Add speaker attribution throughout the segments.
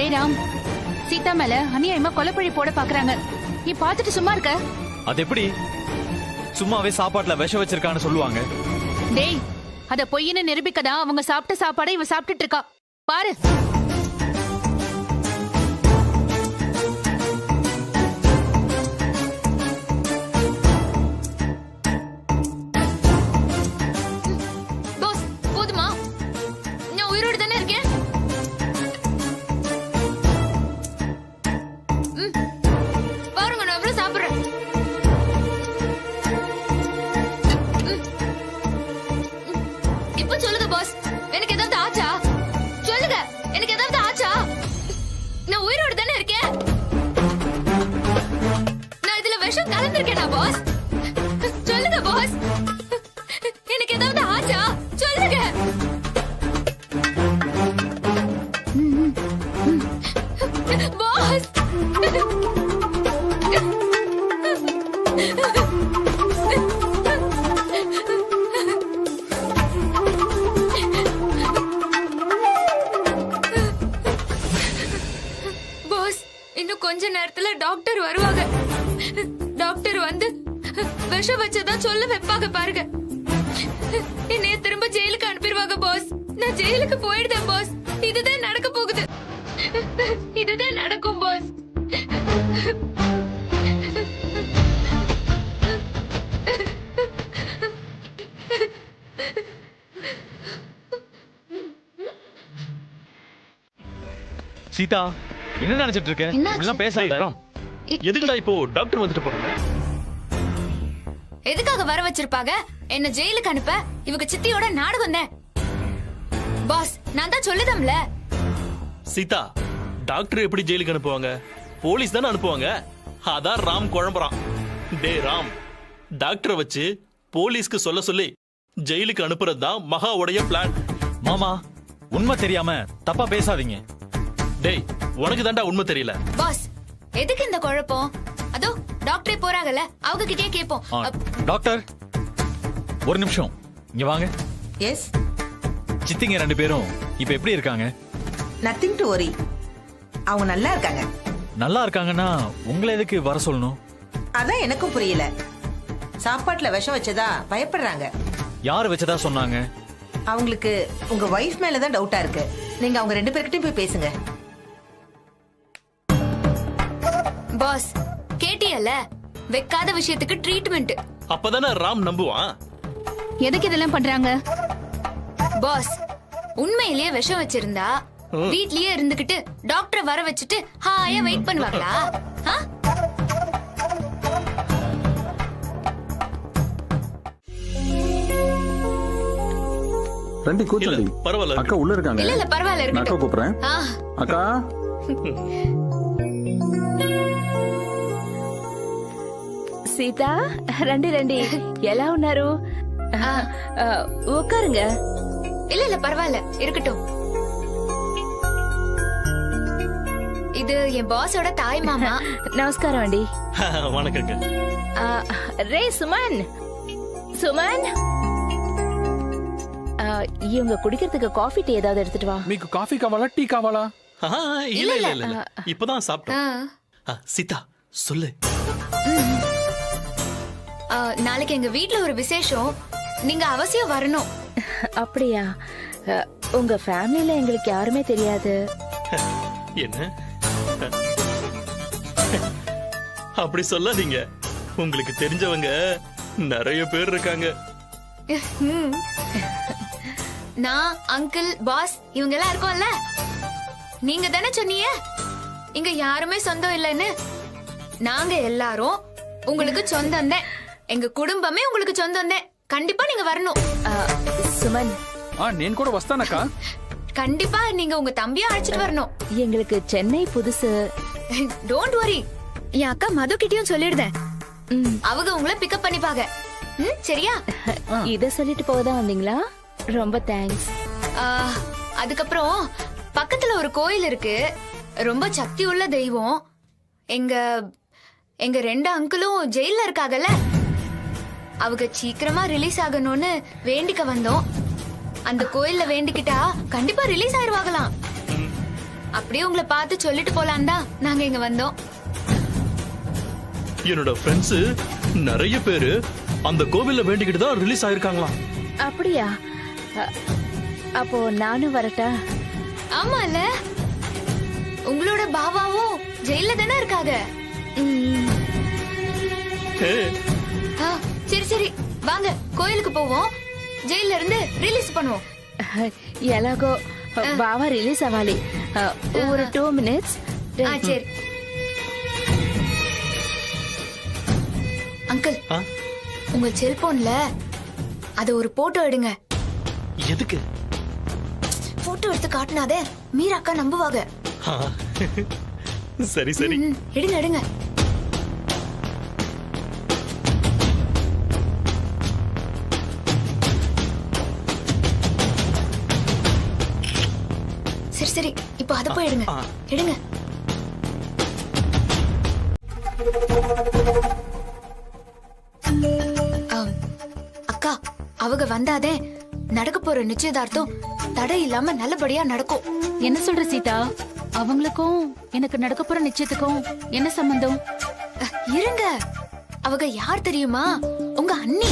Speaker 1: டேய் ராம், சீதா மேல அநியாயமா கொலைப்பழி போட பாக்குறாங்க. நீ பாத்துட்டு சும்மா இருக்க?
Speaker 2: அது எப்படி? சும்மாவே சாப்பாட்டுல விஷம் வச்சிருக்கான்னு சொல்லுவாங்க.
Speaker 1: டேய், அத பொய்ன்னு நிரூபிக்கதான் அவங்க சாப்பிட்ட சாப்பாடை இவ சாப்பிட்டுட்டு இருக்கா பாரு. பாஸ், போதுமா? நான் உயிரோடு தானே இருக்கேன். பாருங்க, நான் எவ்வளவு சாப்பிடுறேன். இப்ப சொல்லுங்க பாஸ், எனக்கு ஏதாவது ஆச்சா? சொல்லுங்க, எனக்கு ஏதாவது ஆச்சா? நான் உயிரோடு தானே இருக்கேன். நான் இதுல விஷம் கலந்திருக்கேனா பாஸ்? சொல்லுங்க பாஸ், எனக்கு ஏதாவது ஆச்சா? சொல்லுங்க பாஸ். பாஸ், இன்னும் கொஞ்ச நேரத்துல டாக்டர் வருவாங்க. டாக்டர் வந்து விஷம் வச்சதா சொல்ல வைப்பாங்க பாருங்க. என்னைய திரும்ப ஜெயிலுக்கு அனுப்பிடுவாங்க பாஸ். நான் ஜெயிலுக்கு போயிடுதேன் பாஸ். இதுதான் நடக்க போகுது. இதுதான் நடக்கும் பாஸ்.
Speaker 2: சீதா, என்ன நினைச்சிட்டு இருக்க? இப்படிலாம் பேசாத.
Speaker 3: எதுக்குடா இப்போ டாக்டர் வந்துட்டு போறாங்க?
Speaker 1: எதுக்காக வர வச்சிருப்பாங்க? என்ன ஜெயிலுக்கு அனுப்ப இவங்க சித்தியோட நாடகம் தான் பாஸ். நான் தான் சொல்லுதம்ல.
Speaker 3: சீதா, டாக்டர் எப்படி ஜெயிலுக்கு அனுப்புவாங்க? போலீஸ் தானே அனுப்புவாங்க. அதான் ராம் குழம்புறான். டே ராம், டாக்டரை வச்சு போலீஸ்க்கு சொல்ல சொல்லி ஜெயிலுக்கு அனுப்புறது தான் மகாவுடைய பிளான்.
Speaker 2: மாமா, உண்மை தெரியாம தப்பா பேசாதீங்க.
Speaker 3: டேய், உனக்கு தாண்டா உண்மை தெரியல.
Speaker 1: பாஸ், எதுக்கு இந்த குழப்பம்? அதோ டாக்டரே போறாங்கல்ல, அவங்க கிட்டே கேப்போம்.
Speaker 2: டாக்டர், ஒரு நிமிஷம் இங்க வாங்க.
Speaker 4: எஸ்,
Speaker 2: சித்திங்க ரெண்டு பேரும் இப்ப எப்படி இருக்காங்க?
Speaker 4: Nothing to worry. அவங்க நல்லா இருக்காங்க.
Speaker 2: நல்லா இருக்காங்கன்னா உங்களை எதுக்கு வர சொல்லணும்?
Speaker 4: அதான் எனக்கும் புரியல. சாப்பாட்டுல விஷம் வச்சதா பயப்படுறாங்க.
Speaker 2: யாரு வச்சதா சொன்னாங்க?
Speaker 4: அவங்களுக்கு உங்க வைஃப் மேலதான் டவுட்டா இருக்கு. நீங்க அவங்க ரெண்டு பேர்கிட்டயும் போய் பேசுங்க.
Speaker 1: பாஸ், கேட்டியல்ல, வைக்காத விஷயத்துக்கு ட்ரீட்மெண்ட்.
Speaker 3: அப்பதானே ராம் நம்புவான்.
Speaker 1: எதுக்கு இதெல்லாம் பண்றாங்க? பாஸ், உண்மையிலேயே விஷம் வச்சிருந்தா வீட்லயே இருந்துகிட்டு டாக்டரை வர வச்சுட்டு ஹாயா வெயிட் பண்ணுவாங்களா?
Speaker 5: ரெண்டி கூச்சடி.
Speaker 3: பரவாயில்ல,
Speaker 5: அக்கா உள்ள இருக்காங்க.
Speaker 1: இல்ல இல்ல பரவாயில்ல,
Speaker 5: நான் அக்கா
Speaker 1: இருக்கட்டும்.
Speaker 5: கூப்பிடுறேன். அக்கா,
Speaker 6: సీతా రండి రండి ఎలా ఉన్నారు உட்காருங்க.
Speaker 1: இல்ல இல்ல பரவாயில்ல, இருக்கட்டும். இது என் பாஸோட தாய் மாமா.
Speaker 6: నమస్కారం అండి.
Speaker 3: வணக்கங்க.
Speaker 6: రే சுமன், சுமன், இவங்க குடிக்கிறதுக்கு காஃபி டீ ஏதாவது எடுத்துட்டு வா.
Speaker 5: మీకు కాఫీ కావాలా టీ కావాలా?
Speaker 3: இல்ல இல்ல இல்ல, இப்பதான் சாப்பிட்டோம். சீதா சொல்லு.
Speaker 1: நாளைக்கு எங்க வீட்ல ஒரு விசேஷம், நீங்க அவசியம் வரணும்.
Speaker 6: அப்படியா? உங்க ஃபேமிலில எங்களுக்கு யாருமே தெரியாது.
Speaker 3: என்ன அப்படி சொல்லாதீங்க. உங்களுக்கு தெரிஞ்சவங்க நிறைய பேர் இருக்காங்க.
Speaker 1: நான், அங்கிள், பாஸ் இவங்க எல்லாம் இருக்கோம்ல. நீங்க தானே சொன்னீங்க இங்க யாருமே சொந்தம் இல்லைன்னு. நாங்க எல்லாரும் உங்களுக்கு சொந்தம் தான். எங்க குடும்பமே உங்களுக்கு சொந்தம் தான். கண்டிப்பா நீங்க வரணும்.
Speaker 6: சுமன்,
Speaker 5: నేను కూడా వస్తానక్క.
Speaker 1: கண்டிப்பா நீங்க உங்க தம்பியா அழைச்சிட்டு வரணும்.
Speaker 6: எங்களுக்கு சென்னை புதுசு.
Speaker 1: டோன்ட் வரி, என் அக்கா மது கிட்டயும் சொல்லிடுதேன். அவங்க உங்களை பிக்கப் பண்ணிப்பாங்க. சரியா?
Speaker 6: இத சொல்லிட்டு போதான் வந்தீங்களா? ரொம்ப தேங்க்ஸ்.
Speaker 1: அதுக்கப்புறம் பக்கத்துல ஒரு கோயில் இருக்கு, ரொம்ப சக்தி உள்ள தெய்வம். எங்க எங்க ரெண்டு அங்கிளும் ஜெயில இருக்காங்கல்ல, அவங்க சீக்கிரமா ரிலீஸ் ஆகணும்னு வேண்டிக்க வந்தோம். அந்த கோயில்ல வேண்டிக்கிட்டா கண்டிப்பா ரிலீஸ் ஆயிருவாங்களாம். அப்படியே உங்களை பார்த்து சொல்லிட்டு போலாம் தான் நாங்க இங்க வந்தோம்.
Speaker 3: என்னோட ஃப்ரெண்ட்ஸ் நிறைய பேரு அந்த கோவில்ல வேண்டிக்கிட்டு தான் ரிலீஸ் ஆயிருக்காங்களாம்.
Speaker 6: அப்படியா? அப்போ நானும் வரட்டா?
Speaker 1: ஆமால, உங்களோட பாவாவும் ஜெயில தானே இருக்காங்க.
Speaker 6: ம்,
Speaker 3: ஹே,
Speaker 1: ஆ, சரி சரி வாங்க கோயிலுக்கு போவோம். ஜெயில இருந்து ரிலீஸ் பண்ணுவோம்.
Speaker 6: ఎలాగో బాగా రిలీజ్ అవ్వాలి. ஒரு 2 minutes.
Speaker 1: ஆ சரி. அங்கிள்,
Speaker 3: ஆ,
Speaker 1: உங்க செல்போன்ல அத ஒரு போட்டோ எடுங்க.
Speaker 3: எதுக்கு?
Speaker 1: போட்டோ எடுத்து காட்டினாதே மீரா அக்கா நம்புவாங்க.
Speaker 3: ஆ, சரி சரி.
Speaker 1: எடுங்க எடுங்க. சரி சரி, இப்போ அத போய் எடுங்க.
Speaker 3: ஆ.
Speaker 1: எடுங்க. அக்கா, அவங்க வந்தாதே நடக்க போற நிச்சயதார்த்தம் தடை இல்லாம நல்லபடியா நடக்கும்.
Speaker 6: என்ன சொல்ற சீதா? அவங்களுக்கும் எனக்கு நடக்க போற நிச்சயத்துக்கும் என்ன சம்பந்தம்?
Speaker 1: இருங்க, அவங்க யார் தெரியுமா? உங்க அண்ணி.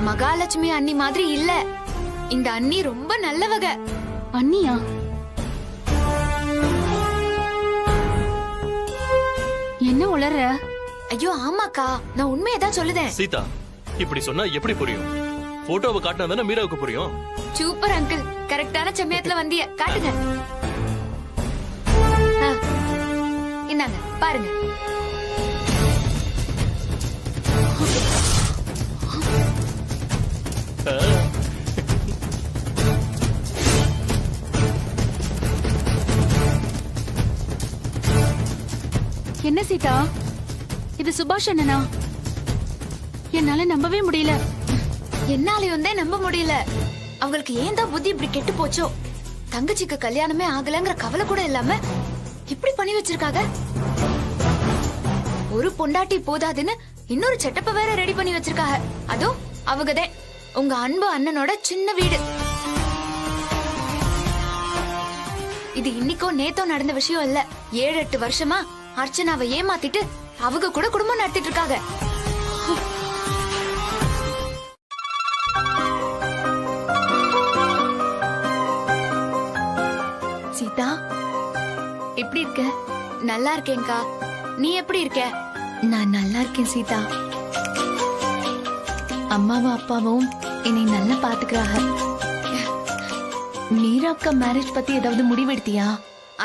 Speaker 1: மகாலட்சுமி அண்ணி மாதிரி இல்ல, இந்த அண்ணி ரொம்ப நல்லவங்க.
Speaker 6: அண்ணியா? என்ன உளற?
Speaker 1: ஐயோ ஆமாக்கா, நான் உண்மையதான் சொல்லுதேன்.
Speaker 3: சீதா, இப்படி சொன்னா எப்படி புரியும்? போட்டோவை காட்டினா தானே மீராவுக்கு புரியும்.
Speaker 1: சூப்பர் அங்கிள், கரெக்டான சமயத்துல வந்திய. காட்டுங்க. ஆ, இந்தாங்க பாருங்க.
Speaker 3: ஆ,
Speaker 6: என்ன சீதா, இது சுபாஷ் அண்ணனா? என்னால நம்பவே முடியல.
Speaker 1: என்னாலயும் தான் நம்ப முடியல. அவங்களுக்கு ஏன் தான் புத்தி இப்படி கெட்டு போச்சோ? தங்கச்சிக்கு கல்யாணமே ஆகலங்கிற கவலை கூட இல்லாம இப்படி பண்ணி வச்சிருக்காங்க. ஒரு பொண்டாட்டி போதாதுன்னு இன்னொரு செட்டப்ப வேற ரெடி பண்ணி வச்சிருக்காங்க. அதோ அவங்கதான் உங்க அன்பு அண்ணனோட சின்ன வீடு. இது இன்னைக்கோ நேத்தோ நடந்த விஷயம் இல்ல. 7-8 வருஷமா அர்ச்சனாவை ஏமாத்திட்டு அவங்க கூட குடும்பம் நடத்திட்டு இருக்காங்க. சீதா, எப்படி இருக்க? நல்லா இருக்கேன்க்கா. நீ எப்படி இருக்க? நான் நல்லா இருக்கேன் சீதா. அம்மாவும் அப்பாவும் என்னை நல்லா பாத்துக்கிறாங்க. மீராக்கா மேரேஜ் பத்தி ஏதாவது முடிவெடுத்தியா?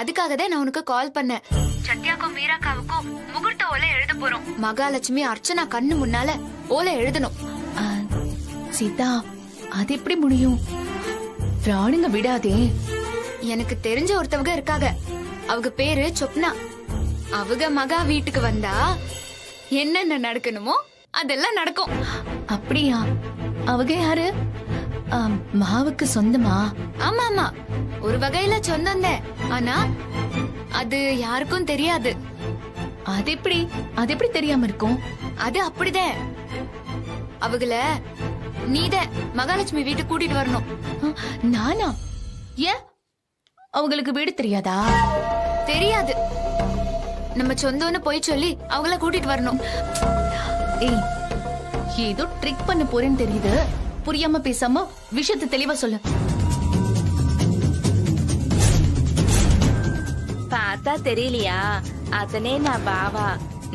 Speaker 1: அதுக்காக தான் நான் உனக்கு கால் பண்ணேன். சத்யாக்கும் மீராக்காவுக்கும் முகூர்த்த ஓலை எழுத போறோம். மகாலட்சுமி அர்ச்சனா கண்ணு முன்னால ஓலை எழுதணும். சீதா, அது எப்படி முடியும்? ராணுங்க விடாதே. எனக்கு தெரிஞ்ச ஒருத்தவங்க இருக்காங்க. அவங்க பேரு சொப்னா. அவங்க மகா வீட்டுக்கு வந்தா என்னென்ன நடக்கணுமோ அதெல்லாம் நடக்கும். அப்படியா? அவங்க யாரு? மாவுக்கு சொந்தமா? ஆமா ஆமா, ஒரு வகையில சொந்தம். ஆனா அது யாருக்கும் தெரியாது. அது எப்படி தெரியாம இருக்கும்? அது அப்படிதான். அவங்கள நீதான் மகாலட்சுமி வீட்டுக்கு கூட்டிட்டு வரணும். நானா? ஏன் அவங்களுக்கு வீடு தெரியாதா? தெரியாது. நம்ம சொந்தம்னு போய் சொல்லி அவங்கள கூட்டிட்டு வரணும். ஏய், ஏதோ ட்ரிக் பண்ண போறேன்னு தெரியுது. புரியாம பேசாம விஷயத்தை தெளிவா சொல்லு.
Speaker 6: பார்த்தா தெரியலையா? அதனே நான் பாவா,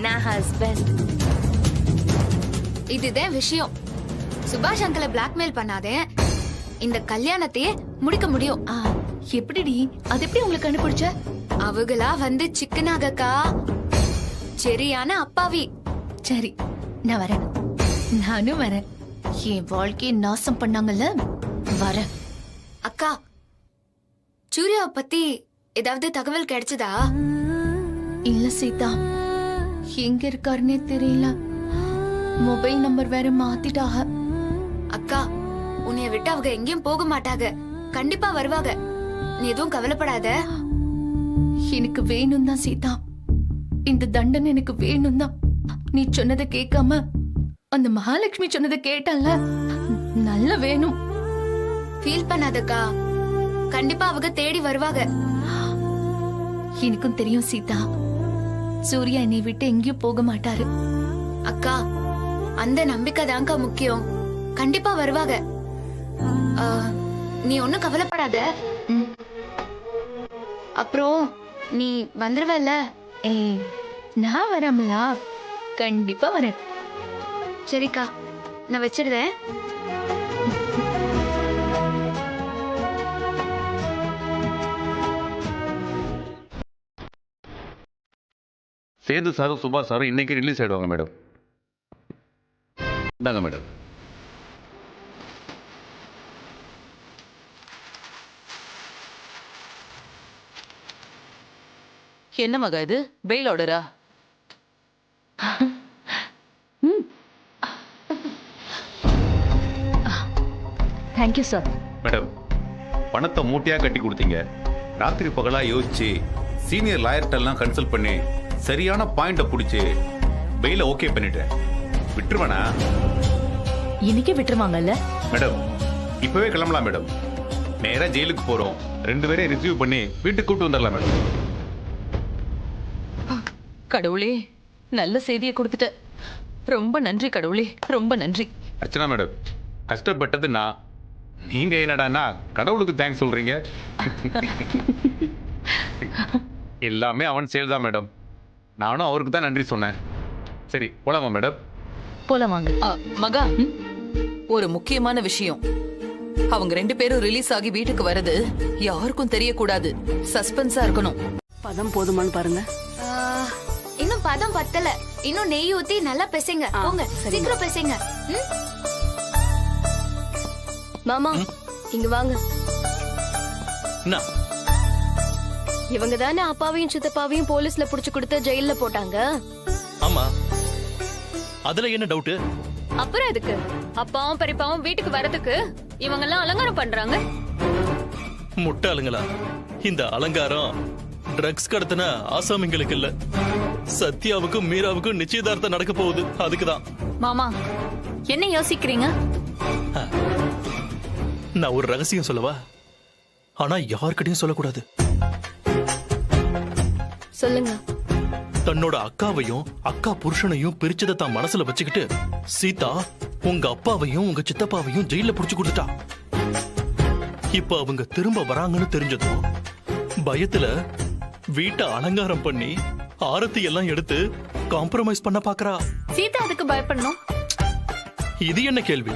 Speaker 6: நான் ஹஸ்பண்ட்.
Speaker 1: இதுதான் விஷயம். சுபாஷ் அங்கிளை பிளாக்மெயில் பண்ணாதே, இந்த கல்யாணத்தையே முடிக்க முடியும்.
Speaker 6: எப்படிடி? அது எப்படி உங்களுக்கு கண்டுபிடிச்ச?
Speaker 1: அவங்களா வந்து சிக்கனாகக்கா. சரியான அப்பாவி.
Speaker 6: சரி, நான் வரேன். நானும் வரேன். என் வாழ்க்கையை நாசம் பண்ணாங்கல்ல, வரேன்.
Speaker 1: அக்கா, சூர்யாவை பத்தி ஏதாவது தகவல் கிடைச்சதா?
Speaker 6: இல்ல சீதா, எங்க இருக்காருன்னே தெரியல. மொபைல் நம்பர் வேற மாத்திட்டாக.
Speaker 1: அக்கா, உன்னைய விட்டு அவங்க எங்கேயும் போக மாட்டாங்க. கண்டிப்பா வருவாங்க. நீ எதுவும் கவலைப்படாத.
Speaker 6: எனக்கு வேணும் தான் சீதா, இந்த தண்டனை எனக்கு வேணும் தான். நீ சொன்னதை கேட்காம அந்த மகாலட்சுமி சொன்னதை கேட்டல்ல, நல்ல வேணும்.
Speaker 1: ஃபீல் பண்ணாதக்கா. கண்டிப்பா அவங்க தேடி வருவாங்க.
Speaker 6: எனக்கும் தெரியும் சீதா. சூர்யா என்னை விட்டு எங்கேயும் போக மாட்டாரு.
Speaker 1: அக்கா, அந்த நம்பிக்கை தான்க்கா முக்கியம். கண்டிப்பா வருவாங்க. ஆ, நீ ஒன்னும் கவலைப்படாத. அப்புறம் நீ வந்துருவல்ல?
Speaker 6: ஏய், நான் வரமலா? கண்டிப்பா வரேன்.
Speaker 1: சரிக்கா, நான் வச்சிடுறேன்.
Speaker 7: சேது சாரும் சுபாஷ் சாரும் இன்னைக்கு ரிலீஸ் ஆயிடுவாங்க மேடம். இந்தாங்க மேடம்.
Speaker 4: என்ன மகா இது பெயில் ஆர்டரா?
Speaker 6: Thank you sir.
Speaker 7: மேடம், பணத்தை மூட்டையா கட்டி கொடுத்தீங்க. ராத்திரி பகலா யோசிச்சு சீனியர் லாயர்கிட்டெல்லாம் கன்சல்ட் பண்ணி சரியான பாயிண்ட பிடிச்சி பெயில ஓகே பண்ணிட்டேன். விட்டுருவேனா?
Speaker 4: இன்னைக்கே விட்டுருவாங்கல்ல?
Speaker 7: மேடம், இப்பவே கிளம்பலாம் மேடம். நேரா ஜெயிலுக்கு போறோம். 2 பேரையும் ரிசீவ் பண்ணி வீட்டுக்கு கூட்டு வந்துடலாம் மேடம்.
Speaker 4: கடவுளே, நல்ல செய்தியை கொடுத்துட்ட. ரொம்ப நன்றி கடவுளே, ரொம்ப நன்றி.
Speaker 7: அர்ச்சனா மேடம், கஷ்டப்பட்டது நான். நீங்க என்னடான்னா கடவுளுக்கு தேங்க்ஸ் சொல்றீங்க. எல்லாமே அவன் செயல் தான் மேடம். நானும் அவருக்கு தான் நன்றி சொன்னேன். சரி போலாமா மேடம்?
Speaker 6: போலாம் வாங்க.
Speaker 4: மகா, ஒரு முக்கியமான விஷயம். அவங்க 2 பேரும் ரிலீஸ் ஆகி வீட்டுக்கு வரது யாருக்கும் தெரியக்கூடாது. சஸ்பென்ஸா இருக்கணும்.
Speaker 8: பதம் போதுமான்னு பாருங்க.
Speaker 1: இன்னும் பதம் பத்தல. இன்னும் நெய் ஊத்தி நல்லா பிசைங்க. போங்க, சீக்கிரம் பிசைங்க.
Speaker 8: மாமா, இங்க வாங்க.
Speaker 3: என்ன?
Speaker 8: இவங்க தானே அப்பாவையும் சித்தப்பாவையும் போலீஸ்ல புடிச்சு கொடுத்து ஜெயில்ல போட்டாங்க.
Speaker 3: ஆமா, அதுல என்ன டவுட்?
Speaker 8: அப்புறம் எதுக்கு அப்பாவும் பெரியப்பாவும் வீட்டுக்கு வரதுக்கு இவங்க எல்லாம் அலங்காரம் பண்றாங்க?
Speaker 3: முட்டாளுங்களா? இந்த அலங்காரம் ட்ரக்ஸ் கடத்தின ஆசாமிங்களுக்கு இல்ல, சத்யாவுக்கும் மீராவுக்கும் நிச்சயதார்த்தம் நடக்க போகுது. அதுக்குதான்.
Speaker 8: மாமா, என்ன யோசிக்கிறீங்க?
Speaker 3: நான் ஒரு ரகசியம் சொல்லவா? ஆனா யார்கிட்டயும் சொல்லக்கூடாது.
Speaker 8: சொல்லுங்க.
Speaker 3: தன்னோட அக்காவையும் அக்கா புருஷனையும் பிரிச்சதை தான் மனசுல வச்சுக்கிட்டு சீதா உங்க அப்பாவையும் உங்க சித்தப்பாவையும் ஜெயில புடிச்சு கொடுத்துட்டா. இப்ப அவங்க திரும்ப வராங்கன்னு தெரிஞ்சதும் பயத்துல வீட்டை அலங்காரம் பண்ணி ஆரத்தி எல்லாம் எடுத்து காம்ப்ரமைஸ் பண்ண பாக்குறா.
Speaker 8: சீதா அதுக்கு பயப்படணும்?
Speaker 3: இது என்ன கேள்வி?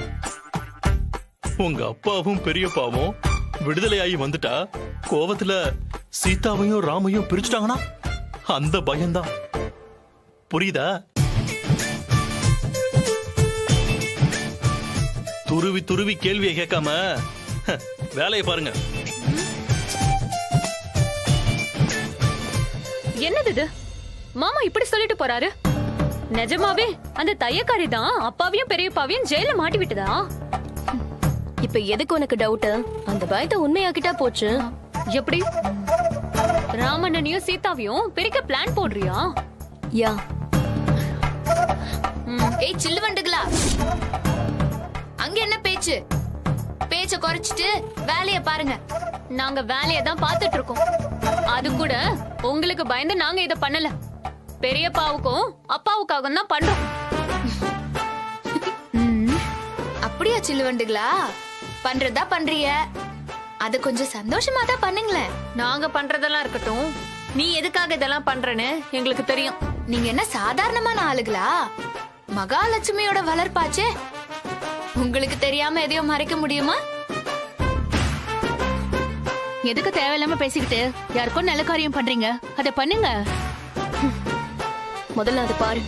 Speaker 3: உங்க அப்பாவும் பெரியப்பாவும் விடுதலையாகி வந்துட்டா கோவத்துல சீதாவையும் ராமையும் பிரிச்சுட்டாங்கன்னா அந்த பயம்தான். புரியுதா? துருவி துருவி கேள்வியை கேட்காம வேலையை பாருங்க.
Speaker 8: என்னது இது? மாமா இப்படி சொல்லிட்டு போறாரு. நிஜமாவே அந்த தையக்காரி தான் அப்பாவையும் பெரியப்பாவையும் ஜெயில மாட்டி விட்டதா? இப்ப எதுக்கு உனக்கு டவுட்? அந்த பயத்தை உண்மையாக்கிட்டா போச்சு. எப்படி? ராமண்ணனையும் சீதாவையும் பிரிக்க பிளான் போடுறியா? யா.
Speaker 1: ஏய் சில்லுவண்டுகளா, அங்க என்ன பேச்சு? பேச்ச குறைச்சிட்டு வேலைய பாருங்க.
Speaker 8: நாங்க வேலையை தான் பார்த்துட்டு இருக்கோம். அது கூட உங்களுக்கு பயந்து நாங்க இத பண்ணல. பெரியப்பாவுக்கும் அப்பாவுக்காகவும் தான் பண்றோம்.
Speaker 1: அப்படியா சில்லுவண்டுகளா? பண்றதா பண்றீங்க, அது கொஞ்சம் சந்தோஷமா தான் பண்ணுங்களேன்.
Speaker 8: நாங்க பண்றதெல்லாம் இருக்கட்டும், நீ எதுக்காக இதெல்லாம் பண்றன்னு எங்களுக்கு தெரியும்.
Speaker 1: நீங்க என்ன சாதாரணமான ஆளுகளா? மகாலட்சுமியோட வளர்ப்பாச்சே, உங்களுக்கு தெரியாம எதையும் மறைக்க முடியுமா?
Speaker 8: எதுக்கு தேவையில்லாம பேசிக்கிட்டு யாருக்கும் நல்ல காரியம் பண்றீங்க? அத பண்ணுங்க. முதல்ல அது பாரு.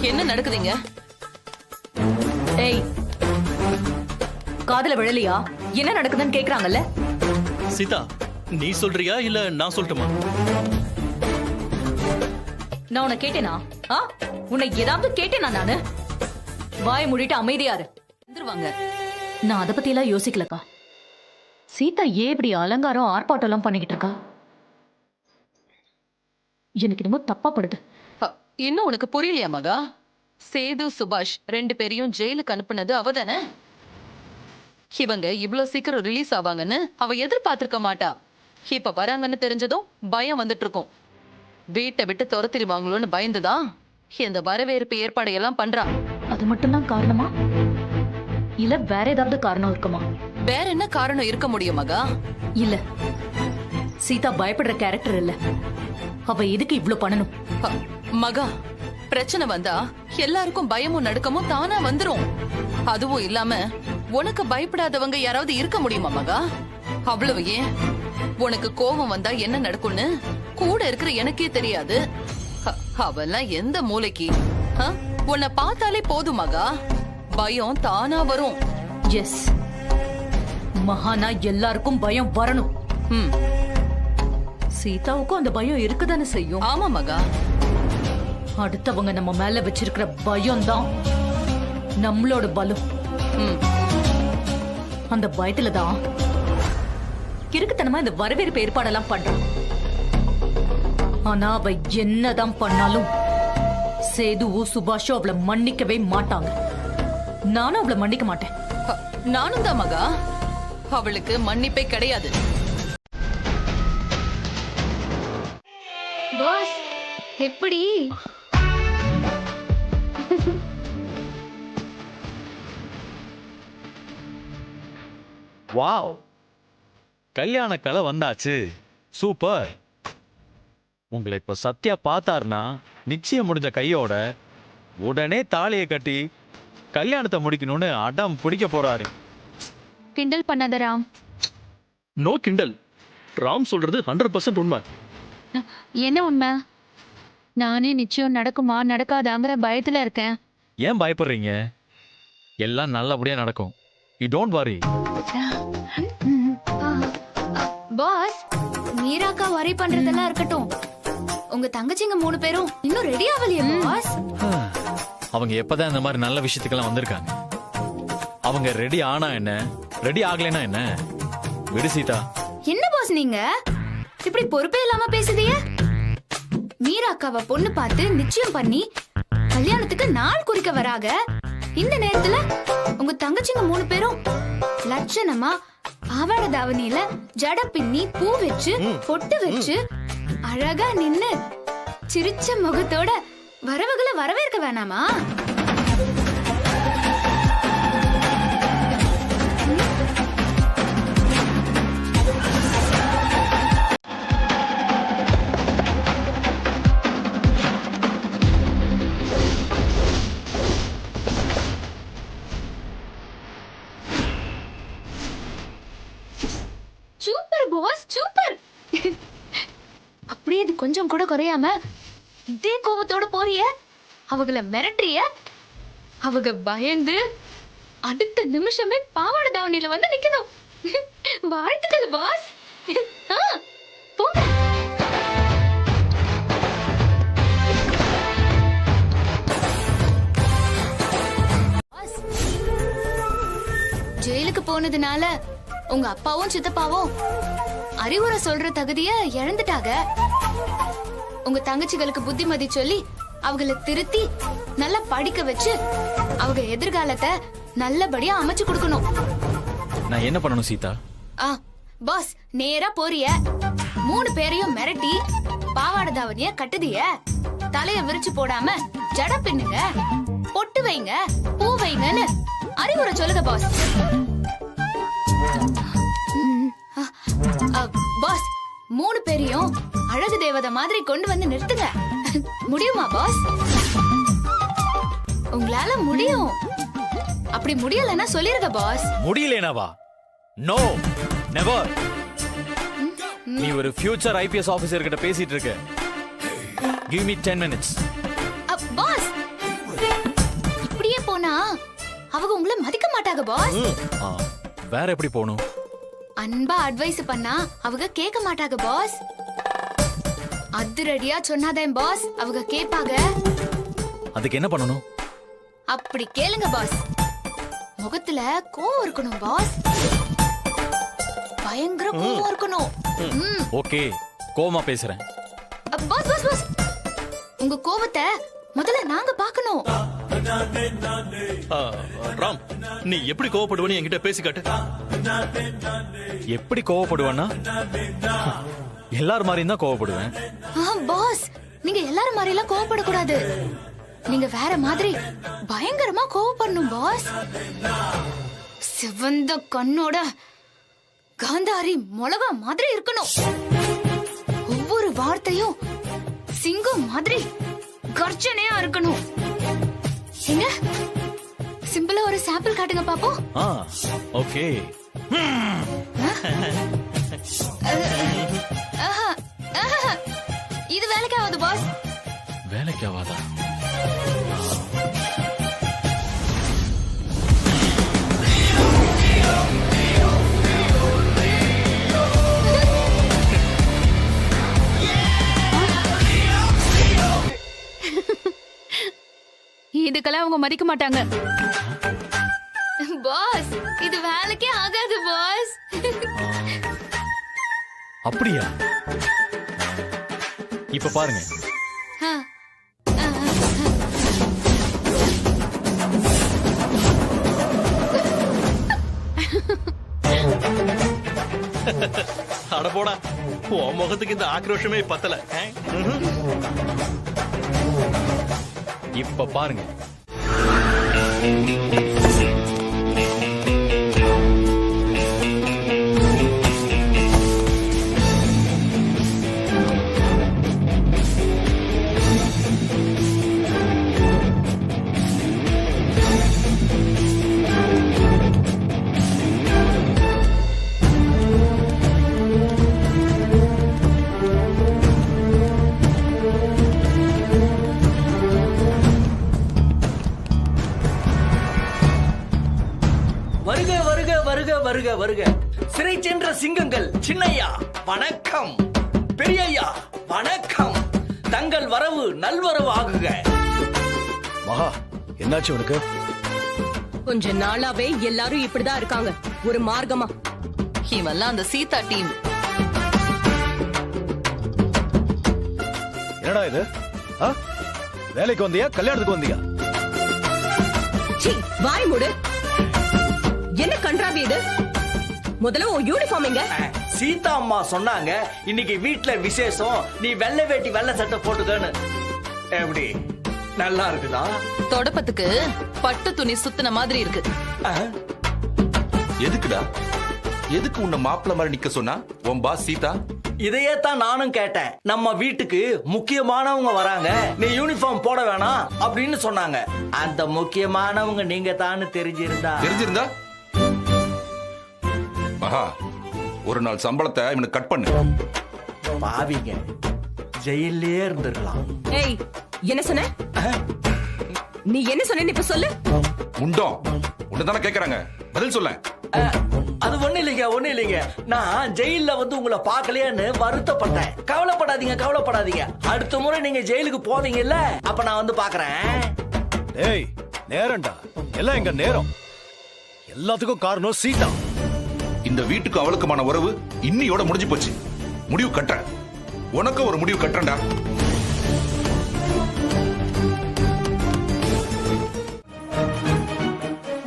Speaker 4: என்ன நடக்குதுங்க?
Speaker 9: ஏய், காதுல விழலையா? என்ன நடக்குதுன்னு கேக்குறாங்கல்ல?
Speaker 3: சீதா, நீ சொல்றியா இல்ல நான் சொல்லட்டுமா?
Speaker 9: நான் உன்னை கேட்டேனா? உன்னை ஏதாவது கேட்டேனா நானு? வாய் மூடிட்டு அமைதியா இரு.
Speaker 4: வந்துருவாங்க.
Speaker 9: நான் அதை பத்தி எல்லாம் யோசிக்கலக்கா. சீதா ஏன் இப்படி அலங்காரம் ஆர்ப்பாட்டம் எல்லாம் பண்ணிக்கிட்டு இருக்கா? எனக்கு என்னமோ தப்பா படுது.
Speaker 4: இன்னும் உனக்கு புரியலையா மகா? சேது சுபாஷ் 2 பேரையும் ஜெயிலுக்கு அனுப்புனது அவதானே? இவங்க இவ்ளோ சீக்கிரம் ரிலீஸ் ஆவாங்கன்னு அவ எதிர்பார்த்திருக்க மாட்டா. இப்ப வராங்கன்னு தெரிஞ்சதும் பயம் வந்துட்டு இருக்கும். வீட்டை விட்டு துரத்திடுவாங்களோன்னு பயந்துதான் இந்த வரவேற்பு ஏற்பாடையெல்லாம் பண்றா.
Speaker 9: அது மட்டும்தான் காரணமா இல்ல வேற ஏதாவது காரணம் இருக்குமா?
Speaker 4: வேற என்ன காரணம் இருக்க முடியும் மகா?
Speaker 9: இல்ல, சீதா பயப்படுற கேரக்டர் இல்ல. அவ எதுக்கு இவ்ளோ பண்ணணும்?
Speaker 4: மகா, பிரச்சனை வந்தா எல்லாருக்கும் பயமும் நடுக்கமும் தானா வந்துரும். அதுவும் இல்லாம உனக்கு பயப்படாதவங்க யாராவது இருக்க முடியுமா மகா? அவ்வளவு ஏன், உனக்கு கோபம் வந்தா என்ன நடக்கும்னு கூட இருக்கிற எனக்கே தெரியாது. அவெல்லாம் எந்த மூளைக்கு? உன்னை பார்த்தாலே போதும் மகா, பயம் தானா வரும்.
Speaker 9: எஸ், மகானா எல்லாருக்கும் பயம் வரணும். சீதாவுக்கும் அந்த பயம் இருக்கதானே செய்யும்.
Speaker 4: ஆமா மகா,
Speaker 9: அடுத்தவங்க நம்ம மேல வச்சிருக்கிற பயம் தான் நம்மளோட பலம். அந்த பயத்துலதான் கிறுக்குத்தனமா இந்த வரவேற்பு ஏற்பாடெல்லாம் பண்றான். ஆனா அவ என்னதான் பண்ணாலும் சேதுவும் சுபாஷும் அவளை மன்னிக்கவே மாட்டாங்க. நானும் அவளை மன்னிக்க மாட்டேன்.
Speaker 4: நானும் தான் மகா, அவளுக்கு மன்னிப்பே கிடையாது.
Speaker 1: பாஸ் எப்படி?
Speaker 2: வாவ், கல்யாண கலை வந்தாச்சு. சூப்பர். உங்களை இப்ப சத்யா பார்த்தாருன்னா நிச்சயம் முடிஞ்ச கையோட உடனே தாலியை கட்டி கல்யாணத்தை முடிக்கணும்னு அடம் பிடிக்க போறாரு.
Speaker 1: கிண்டல் பண்ணாத ராம்.
Speaker 3: நோ கிண்டல். ராம் சொல்றது 100% உண்மை.
Speaker 1: என்ன உண்மை? நானே நிச்சயம் நடக்குமா நடக்காதாங்கிற பயத்துல இருக்கேன்.
Speaker 2: ஏன் பயப்படுறீங்க? எல்லாம் நல்லபடியா நடக்கும். You don't worry.
Speaker 1: பாஸ், மீராக்கா வரி பண்றதெல்லாம் இருக்கட்டும், உங்க தங்கச்சிங்க 3 பேரும் இன்னும் ரெடி ஆகலையே பாஸ்?
Speaker 2: அவங்க எப்பதான் இந்த மாதிரி நல்ல விஷயத்துக்கெல்லாம் வந்திருக்காங்க. அவங்க ரெடி ஆனா என்ன, ரெடி ஆகலைன்னா என்ன? விடு சீதா.
Speaker 1: என்ன பாஸ் நீங்க இப்படி பொறுப்பே இல்லாம பேசுதீங்க? மீராக்காவை பொண்ணு பார்த்து நிச்சயம் பண்ணி கல்யாணத்துக்கு நாள் குறிக்க வராங்க. இந்த நேரத்துல உங்க தங்கச்சிங்க 3 பேரும் லட்சணமா பாவாட தாவணியில ஜட பின்னி பூ வச்சு பொட்டு வச்சு அழகா நின்னு சிரிச்ச முகத்தோட வரவுகளை வரவேற்க வேணாமா? Super pass, super. அப்படியே இது கொஞ்சம் கூட குறையாம இதே கோபத்தோட போறிய, அவங்கள மிரட்டுறிய. அவங்க பயந்து அடுத்த நிமிஷமே பாவாடை தாவணியில வந்து நிக்கணும். வாழ்த்துக்கள் பாஸ். போங்க. ஜெயிலுக்கு போனதுனால உங்க அப்பாவும் சித்தப்பாவும் அறிவுரை சொல்ற தகுதிய இழந்துட்டாங்க. உங்க தங்கச்சிகளுக்கு புத்திமதி சொல்லி அவங்கள திருத்தி நல்லா படிக்க வச்சு அவங்க எதிர்காலத்தை நல்லபடியா அமைச்சு கொடுக்கணும்.
Speaker 2: நான் என்ன பண்ணணும் சீதா?
Speaker 1: பாஸ், நேரா போறிய 3 பேரையும் மிரட்டி பாவாடை தாவணிய கட்டுதிய, தலைய விரிச்சு போடாம ஜட பின்னுங்க, பொட்டு வைங்க, பூ வைங்கன்னு அறிவுரை சொல்லுங்க பாஸ். பாஸ், 3 பேரையும் அழகு தேவதை மாதிரி கொண்டு வந்து நிறுத்துங்க. முடியுமா பாஸ்? உங்களால முடியும். அப்படி முடியலன்னா சொல்லிருங்க பாஸ்.
Speaker 2: முடியலனாவா? No, never. நீ ஒரு ஃபியூச்சர் ஐபிஎஸ் ஆபீசர் கிட்ட பேசிட்டு இருக்க. Give me 10 minutes.
Speaker 1: பாஸ், இப்படியே போனா அவங்க உங்களை மதிக்க மாட்டாங்க பாஸ்.
Speaker 2: வேற எப்படி போணும்?
Speaker 1: அன்பா அட்வைஸ் பண்ணா அவங்க கேட்க மாட்டாங்க பாஸ். அதிரடியா சொன்னாதேன் பாஸ் அவங்க கேட்பாங்க.
Speaker 2: அதுக்கு என்ன பண்ணணும்?
Speaker 1: அப்படி கேளுங்க பாஸ். முகத்துல கோவம் இருக்கணும் பாஸ். பயங்கர கோவம் இருக்கணும்.
Speaker 2: ஓகே, கோவமா பேசுறேன்.
Speaker 1: பாஸ் பாஸ் பாஸ், உங்க கோவத்தை முதல்ல நாங்க பார்க்கணும்.
Speaker 3: ஆ, ராம் நீ எப்படி கோவப்படுவன்னு என்கிட்ட பேசி காட்டு.
Speaker 2: எப்படி கோவப்படுவேன்னா எல்லார் மாதிரியும் தான் கோவப்படுவேன்.
Speaker 1: பாஸ் நீங்க எல்லாரும் மாதிரி எல்லாம் கோவப்படக்கூடாது. நீங்க வேற மாதிரி பயங்கரமா கோவப்படணும் பாஸ். சிவந்த கண்ணோட காந்தாரி மிளகா மாதிரி இருக்கணும். ஒவ்வொரு வார்த்தையும் சிங்கம் மாதிரி கர்ஜனையா இருக்கணும். எங்க சிம்பிளா ஒரு சாம்பிள் காட்டுங்க பாப்போம்.
Speaker 2: ஓகே.
Speaker 1: இது வேலைக்கு ஆகாது பாஸ்.
Speaker 2: வேலைக்கு ஆகாதா?
Speaker 6: இதுக்கெல்லாம் அவங்க மதிக்க மாட்டாங்க.
Speaker 1: பாஸ் இது வேலைக்கே ஆகாது பாஸ்.
Speaker 2: அப்படியா? இப்ப பாருங்க.
Speaker 3: அட போடா, உன் முகத்துக்கு இந்த ஆக்ரோஷமே பத்தல.
Speaker 2: இப்ப பாருங்க.
Speaker 10: வருக வருக வருக வருக வருக. சிறை சென்ற சிங்கங்கள் சின்னையா வணக்கம், பெரியய்யா வணக்கம். தங்கள் வரவு நல்வரவு ஆகுக.
Speaker 11: மகா, என்னாச்சு உனக்கு?
Speaker 8: கொஞ்ச நாளாவே எல்லாரும் இப்படிதான் இருக்காங்க, ஒரு மார்க்கமா.
Speaker 4: இவெல்லாம் அந்த சீதா டீம்.
Speaker 11: என்னடா இது? வேலைக்கு வந்தியா கல்யாணத்துக்கு வந்தியா?
Speaker 8: சீ, வாய் மூடு. என்ன கன்றாவி இது? முதல்ல உன் யூனிஃபார்ம் எங்க?
Speaker 10: சீதா அம்மா சொன்னாங்க இன்னைக்கு வீட்ல விசேஷம், நீ வெள்ளை வேட்டி வெள்ளை சட்டை போட்டுக்கன்னு. எப்படி நல்லா இருக்குதா?
Speaker 4: தொடப்பத்துக்கு பட்டு துணி சுத்தின மாதிரி இருக்கு.
Speaker 7: எதுக்குடா? எதுக்கு உன்னை மாப்பிள்ள மாதிரி நிக்க சொன்னா உன் பாஸ் சீதா?
Speaker 10: இதையே தான் நானும் கேட்டேன். நம்ம வீட்டுக்கு முக்கியமானவங்க வராங்க, நீ யூனிஃபார்ம் போட வேணாம் அப்படின்னு சொன்னாங்க. அந்த முக்கியமானவங்க நீங்க தான் தெரிஞ்சிருந்தா
Speaker 7: மகா, ஒரு நாள் சம்பளத்தை இவனுக்கு கட் பண்ணு.
Speaker 10: பாவிங்க ஜெயிலே இருந்திருக்கலாம்.
Speaker 8: ஏய், என்ன சொன்ன? நீ என்ன சொன்ன இப்ப சொல்லு.
Speaker 7: உண்டோம் உண்டதானே கேக்குறாங்க, பதில் சொல்ல.
Speaker 10: அது ஒண்ணு இல்லைங்க. நான் ஜெயில வந்து உங்களை பார்க்கலையான்னு வருத்தப்பட்டேன். கவலைப்படாதீங்க. அடுத்த முறை நீங்க ஜெயிலுக்கு போவீங்கல்ல, அப்ப நான் வந்து பாக்குறேன்.
Speaker 11: ஏய், நேரம்டா, எல்லாம் எங்க நேரம். எல்லாத்துக்கும் காரணம் சீதா.
Speaker 7: இந்த வீட்டுக்கு அவளுக்குமான உறவு இன்னியோட முடிஞ்சு போச்சு. முடிவு கட்ட உனக்கு ஒரு முடிவு கட்டண்டா.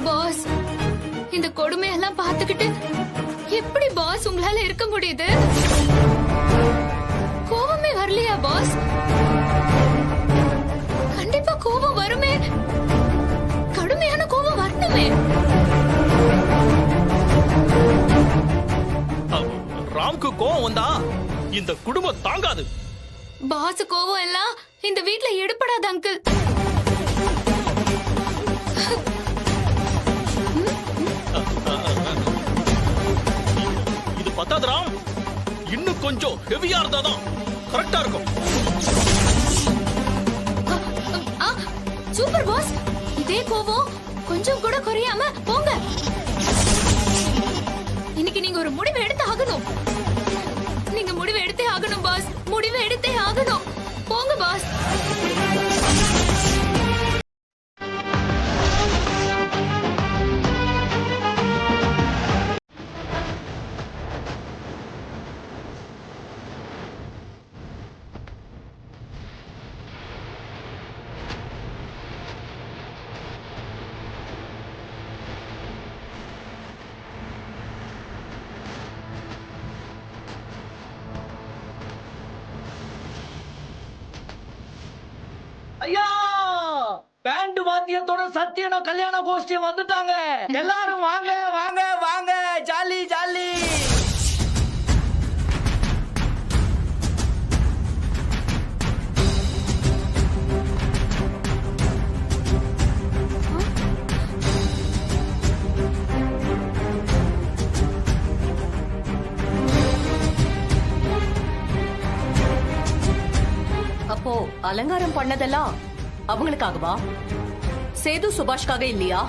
Speaker 1: பாஸ் இந்த கொடுமையெல்லாம் பார்த்துக்கிட்டு எப்படி பாஸ் உங்களால இருக்க முடியுது? கோவமே வரலையா பாஸ்? கண்டிப்பா கோவம் வருமே, கடுமையான கோவம் வரணுமே.
Speaker 3: ராம்க்கு கோவம் வந்தா இந்த குடும்பம் தாங்காது.
Speaker 1: பாஸ் கோவம் எல்லாம் இந்த வீட்ல எடுபடாது அங்கிள்.
Speaker 3: இது பத்தாது ராம், இன்னும் கொஞ்சம் ஹெவியா இருந்தாதான் கரெக்டா இருக்கும்.
Speaker 1: சூப்பர் பாஸ், இதே கோவம் கொஞ்சம் கூட குறையாம போங்க. இன்னைக்கு நீங்க ஒரு முடிவு எடுத்து ஆகணும். நீங்க முடிவு எடுத்தே ஆகணும் பாஸ், முடிவு எடுத்தே ஆகணும். போங்க பாஸ்.
Speaker 10: பேண்ட் வாத்தியத்தோட சத்தியன கல்யாண கோஷ்டியம் வந்துட்டாங்க. எல்லாரும் வாங்க வாங்க வாங்க, ஜாலி ஜாலி.
Speaker 9: அப்போ அலங்காரம் பண்ணதெல்லாம் அவங்களுக்காகவா? சேது சுபாஷ்காக இல்லையா?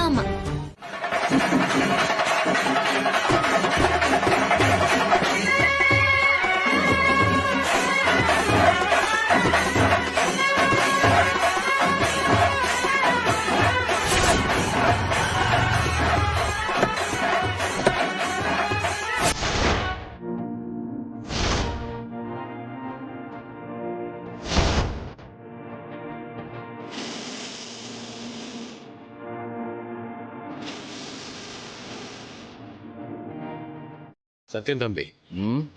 Speaker 1: ஆமா.
Speaker 12: சத்யம் தம்பி,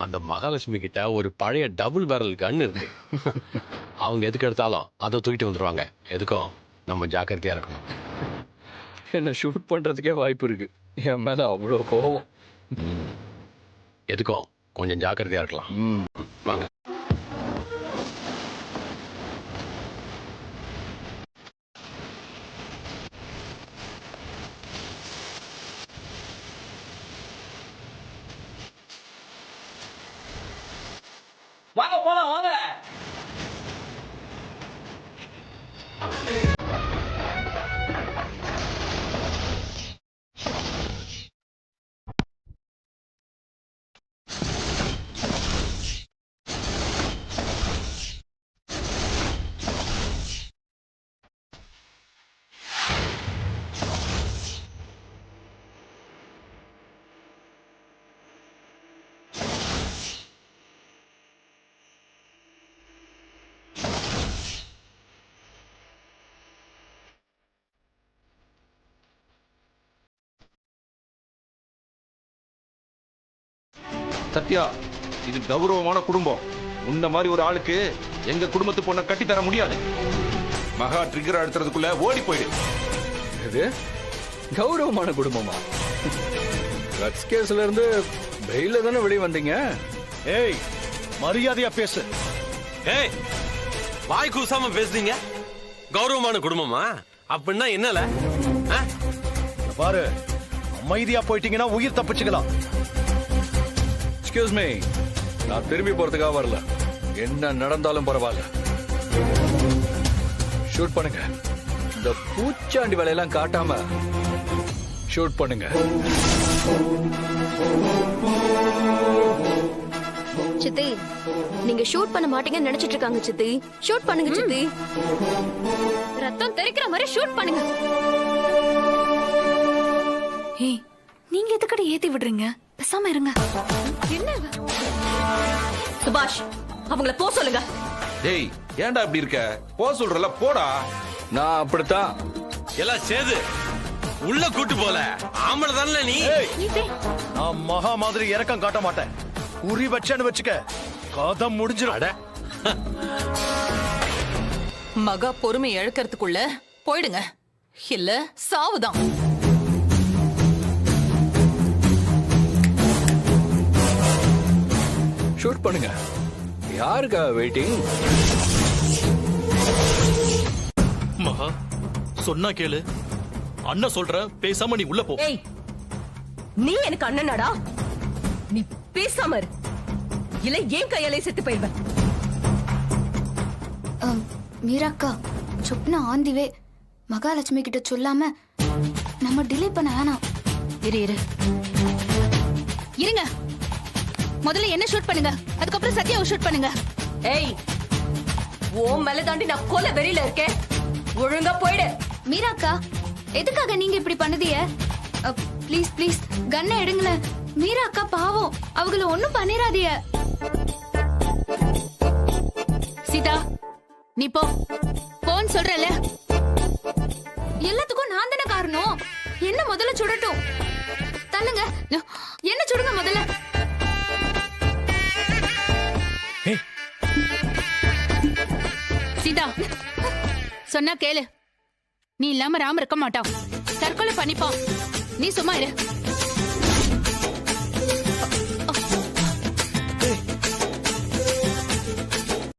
Speaker 12: அந்த மகாலட்சுமி கிட்ட ஒரு பழைய டபுள் பேரல் கன் இருக்கு. அவங்க எதுக்கு எடுத்தாலும் அதை தூக்கிட்டு வந்துருவாங்க. எதுக்கும் நம்ம ஜாக்கிரதையா இருக்கணும்.
Speaker 5: என்ன ஷூட் பண்றதுக்கே வாய்ப்பு இருக்கு. என் மேல அவ்வளோ கோவம்.
Speaker 12: எதுக்கும் கொஞ்சம் ஜாக்கிரதையா இருக்கலாம். வாங்க.
Speaker 10: வாங்க போலாம் வாங்க.
Speaker 11: சத்யா, இது கௌரவமான குடும்பம். உன்ன மாதிரி ஒரு ஆளுக்கு எங்க குடும்பத்து பொண்ணை கட்டி தர முடியாது. மகா ட்ரிகர் அழுத்துறதுக்குள்ள ஓடி போயிடு.
Speaker 5: இது கௌரவமான குடும்பமா? ட்ரக்ஸ் கேஸ்ல இருந்து பெயில தானே வெளியே வந்தீங்க.
Speaker 11: ஏய், மரியாதையா பேசு.
Speaker 12: ஏய், வாய் கூசாம பேசுறீங்க. கௌரவமான குடும்பமா அப்படின்னா என்னல?
Speaker 11: பாரு, அமைதியா போயிட்டீங்கன்னா உயிர் தப்பிச்சுக்கலாம்.
Speaker 5: எக்ஸ்கியூஸ் மீ, நான் திரும்பி போறதுக்காக வரல. என்ன நடந்தாலும் பரவாயில்ல. ஷூட் பண்ணுங்க. இந்த பூச்சாண்டி வேலையெல்லாம் காட்டாம ஷூட் பண்ணுங்க.
Speaker 8: சித்தி, நீங்க ஷூட் பண்ண மாட்டீங்கன்னு நினைச்சிட்டு இருக்காங்க சித்தி. ஷூட் பண்ணுங்க சித்தி. ரத்தம் தெறிக்கிற மாதிரி ஷூட் பண்ணுங்க.
Speaker 6: ஏய், நீங்க எதுக்கடி ஏத்தி விடுறீங்க? பேசாம இருங்க.
Speaker 8: என்ன
Speaker 9: சுபாஷ், அவங்கள போ சொல்லுங்க.
Speaker 11: ஏய், ஏன்டா இப்படி இருக்க? போ சொல்றல, போடா.
Speaker 5: நான் அப்படித்தான்.
Speaker 12: எல்லாம் சேது உள்ள கூட்டு போல. ஆம்பளை தானே நீ?
Speaker 11: நான் மகா மாதிரி இறக்கம் காட்ட மாட்டேன். குறி வச்சேன்னு வச்சுக்க, கதம் முடிஞ்சிடும்.
Speaker 4: மகா பொறுமை இழக்கிறதுக்குள்ள போயிடுங்க, இல்ல சாவுதான்.
Speaker 5: ஷூட் பண்ணுங்க. யாருக்கா வெயிட்டிங்?
Speaker 3: மகா சொன்னா கேளு. அண்ணன் சொல்ற, பேசாம நீ உள்ள போ.
Speaker 9: ஏய், நீ எனக்கு அண்ணனாடா? நீ பேசாம இரு, இல்ல ஏன் கையாலே செத்து போயிடுவ.
Speaker 6: மீராக்கா, சொப்னா ஆந்திவே மகாலட்சுமி கிட்ட சொல்லாம நம்ம டிலே பண்ண வேணாம். இரு இரு இருங்க. முதல்ல என்ன ஷூட் பண்ணுங்க, அதுக்கப்புறம் சத்யாவை ஷூட் பண்ணுங்க.
Speaker 9: ஏய், ஓ மேல தாண்டி நான் கொலை வெறியில இருக்கேன். ஒழுங்கா போயிடு.
Speaker 6: மீராக்கா, எதுக்காக நீங்க இப்படி பண்ணுதீங்க? ப்ளீஸ் ப்ளீஸ் கன்னை எடுங்களேன். மீராக்கா பாவம், அவங்கள ஒண்ணும் பண்ணிராதீங்க. சீதா, நீ போ. போன்னு சொல்றல. எல்லாத்துக்கும் நான் தானே காரணம். என்ன முதல்ல சுடட்டும். தள்ளுங்க. என்ன சுடுங்க முதல்ல. சொன்னா கேளு. நீ இல்லாம ராம் இருக்க மாட்டான், தற்கொலை பண்ணிப்பான். நீ சும்மா இரு.